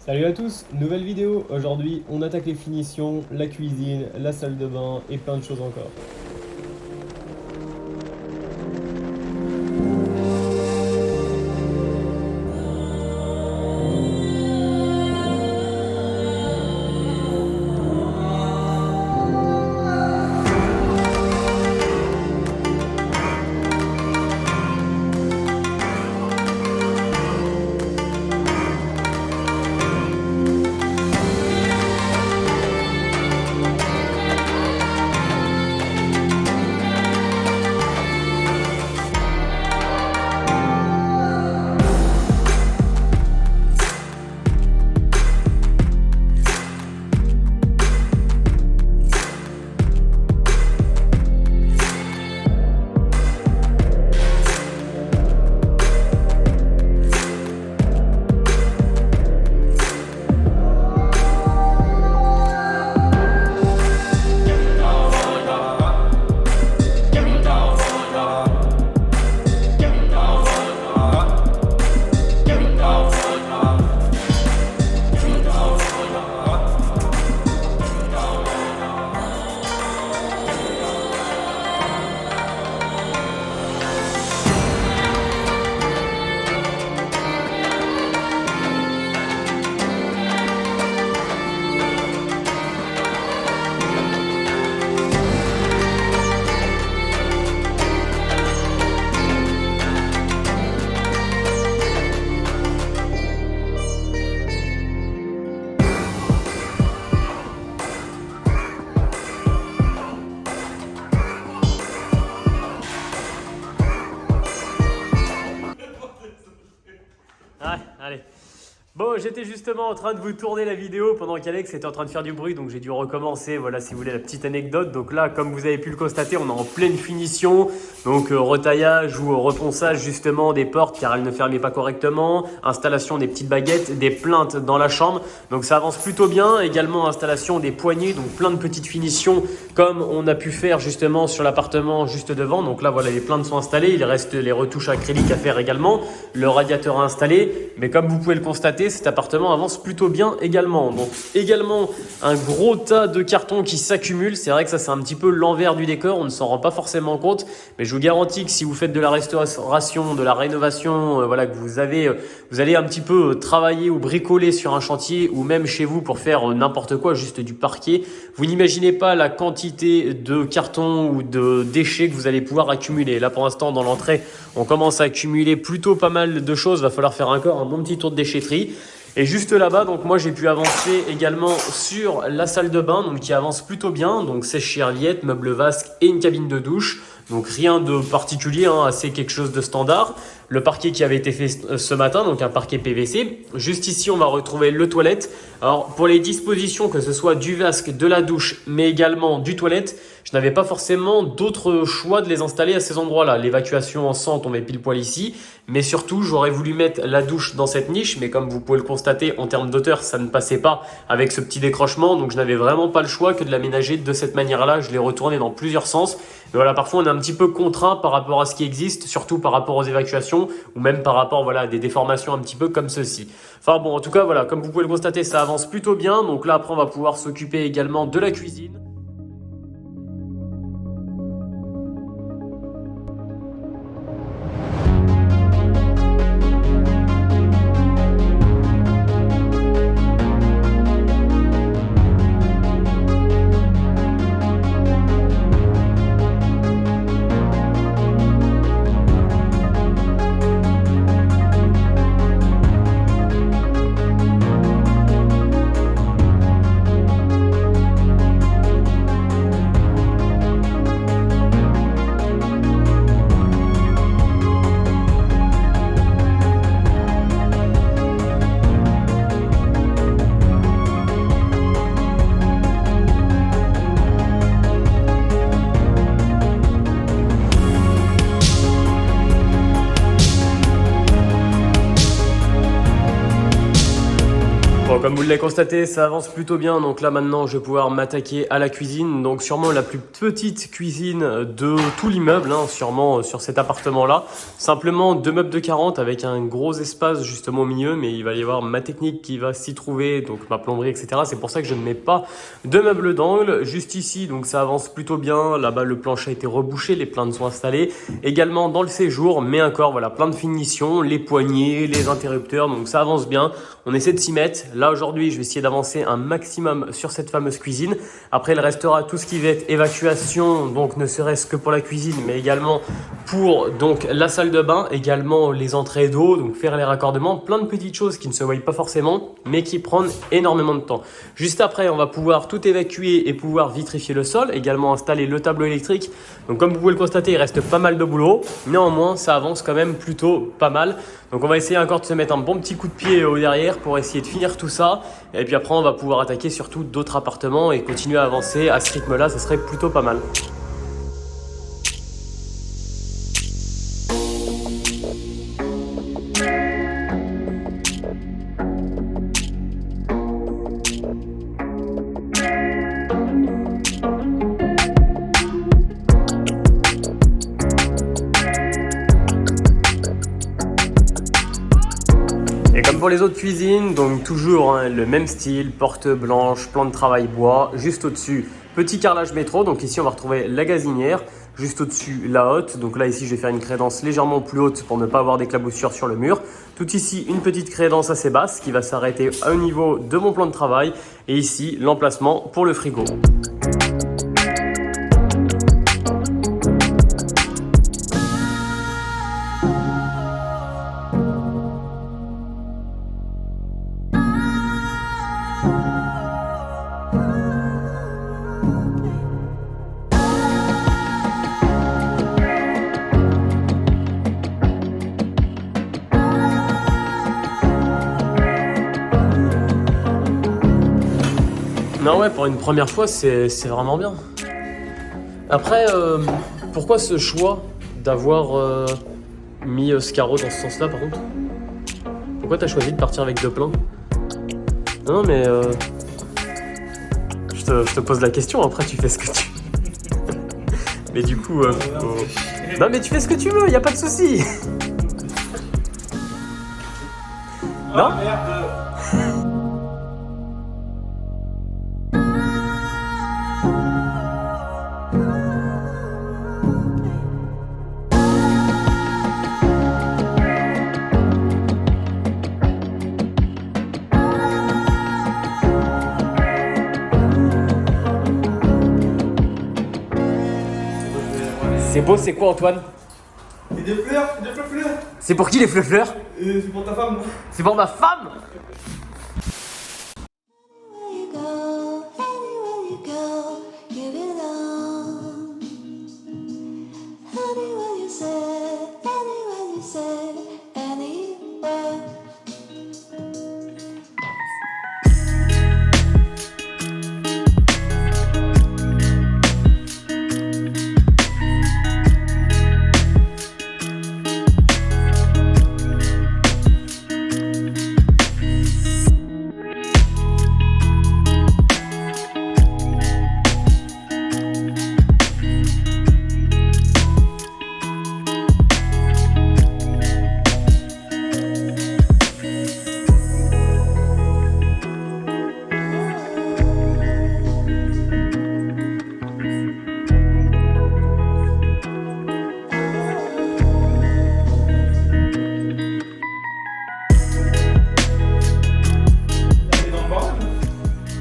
Salut à tous, nouvelle vidéo. Aujourd'hui, on attaque les finitions, la cuisine, la salle de bain et plein de choses encore. Ouais, allez. Bon, j'étais justement en train de vous tourner la vidéo pendant qu'Alex était en train de faire du bruit, donc j'ai dû recommencer. Voilà, si vous voulez la petite anecdote. Donc là, comme vous avez pu le constater, on est en pleine finition. Donc retaillage ou reponçage justement des portes car elles ne fermaient pas correctement. Installation des petites baguettes, des plinthes dans la chambre. Donc ça avance plutôt bien. Également installation des poignées, donc plein de petites finitions comme on a pu faire justement sur l'appartement juste devant. Donc là, voilà, les plinthes sont installées. Il reste les retouches acryliques à faire également. Le radiateur installé. Mais comme vous pouvez le constater, cet appartement avance plutôt bien également. Donc également un gros tas de cartons qui s'accumulent. C'est vrai que ça c'est un petit peu l'envers du décor, on ne s'en rend pas forcément compte, mais je vous garantis que si vous faites de la restauration, de la rénovation, voilà, que vous allez un petit peu travailler ou bricoler sur un chantier ou même chez vous pour faire n'importe quoi, juste du parquet, vous n'imaginez pas la quantité de cartons ou de déchets que vous allez pouvoir accumuler. Là pour l'instant dans l'entrée, on commence à accumuler plutôt pas mal de choses, va falloir faire encore un bon petit tour de déchetterie. Et juste là-bas, donc moi j'ai pu avancer également sur la salle de bain, donc qui avance plutôt bien. Donc sèche-serviette, meuble vasque et une cabine de douche. Donc rien de particulier, hein, assez quelque chose de standard. Le parquet qui avait été fait ce matin, donc un parquet PVC. Juste ici, on va retrouver le toilette. Alors pour les dispositions, que ce soit du vasque, de la douche, mais également du toilette, je n'avais pas forcément d'autre choix de les installer à ces endroits-là. L'évacuation en sang tombait pile poil ici, mais surtout j'aurais voulu mettre la douche dans cette niche, mais comme vous pouvez le constater, en termes d'auteur, ça ne passait pas avec ce petit décrochement, donc je n'avais vraiment pas le choix que de l'aménager de cette manière-là. Je l'ai retourné dans plusieurs sens. Mais voilà, parfois on est un petit peu contraint par rapport à ce qui existe, surtout par rapport aux évacuations ou même par rapport voilà, à des déformations un petit peu comme ceci. Enfin bon, en tout cas, voilà, comme vous pouvez le constater, ça avance plutôt bien. Donc là, après, on va pouvoir s'occuper également de la cuisine. Bon, comme vous l'avez constaté, ça avance plutôt bien. Donc là, maintenant, je vais pouvoir m'attaquer à la cuisine. Donc sûrement la plus petite cuisine de tout l'immeuble, hein, sûrement sur cet appartement-là. Simplement 2 meubles de 40 avec un gros espace justement au milieu. Mais il va y avoir ma technique qui va s'y trouver, donc ma plomberie, etc. C'est pour ça que je ne mets pas de meubles d'angle. Juste ici, donc ça avance plutôt bien. Là-bas, le plancher a été rebouché, les plaintes sont installées. Également dans le séjour, mais encore, voilà, plein de finitions, les poignées, les interrupteurs. Donc ça avance bien. On essaie de s'y mettre. Là, aujourd'hui, je vais essayer d'avancer un maximum sur cette fameuse cuisine. Après, il restera tout ce qui va être évacuation, donc ne serait-ce que pour la cuisine, mais également pour donc la salle de bain, également les entrées d'eau, donc faire les raccordements, plein de petites choses qui ne se voient pas forcément, mais qui prennent énormément de temps. Juste après, on va pouvoir tout évacuer et pouvoir vitrifier le sol, également installer le tableau électrique. Donc, comme vous pouvez le constater, il reste pas mal de boulot. Néanmoins, ça avance quand même plutôt pas mal. Donc, on va essayer encore de se mettre un bon petit coup de pied au derrière pour essayer de finir tout ça. Et puis après, on va pouvoir attaquer surtout d'autres appartements et continuer à avancer à ce rythme-là. Ça serait plutôt pas mal. Et comme pour les autres cuisines, donc toujours hein, le même style, porte blanche, plan de travail bois, juste au-dessus, petit carrelage métro. Donc ici, on va retrouver la gazinière, juste au-dessus, la hotte. Donc là, ici, je vais faire une crédence légèrement plus haute pour ne pas avoir d'éclaboussures sur le mur. Tout ici, une petite crédence assez basse qui va s'arrêter au niveau de mon plan de travail. Et ici, l'emplacement pour le frigo. Non ouais, pour une première fois, c'est vraiment bien. Après, pourquoi ce choix d'avoir mis ce carreau dans ce sens-là par contre? Pourquoi t'as choisi de partir avec 2 plans? Non mais je te pose la question, après tu fais ce que tu veux. Mais du coup... Non mais tu fais ce que tu veux, y a pas de souci. Non? C'est beau, c'est quoi Antoine? Et des fleurs, fleurs. C'est pour qui les fleurs? C'est pour ta femme, non? C'est pour ma femme?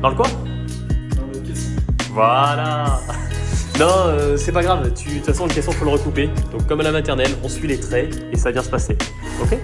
Dans le quoi? Dans le caisson. Voilà. Non, c'est pas grave. De toute façon, le caisson, faut le recouper. Donc, comme à la maternelle, on suit les traits et ça va bien se passer. Ok?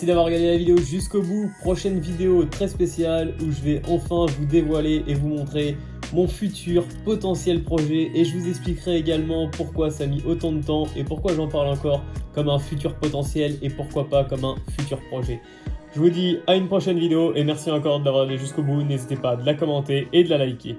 d'avoir regardé la vidéo jusqu'au bout. Prochaine vidéo très spéciale où je vais enfin vous dévoiler et vous montrer mon futur potentiel projet et je vous expliquerai également pourquoi ça a mis autant de temps et pourquoi j'en parle encore comme un futur potentiel et pourquoi pas comme un futur projet. Je vous dis à une prochaine vidéo et merci encore de l'avoir regardé jusqu'au bout. N'hésitez pas à la commenter et de la liker.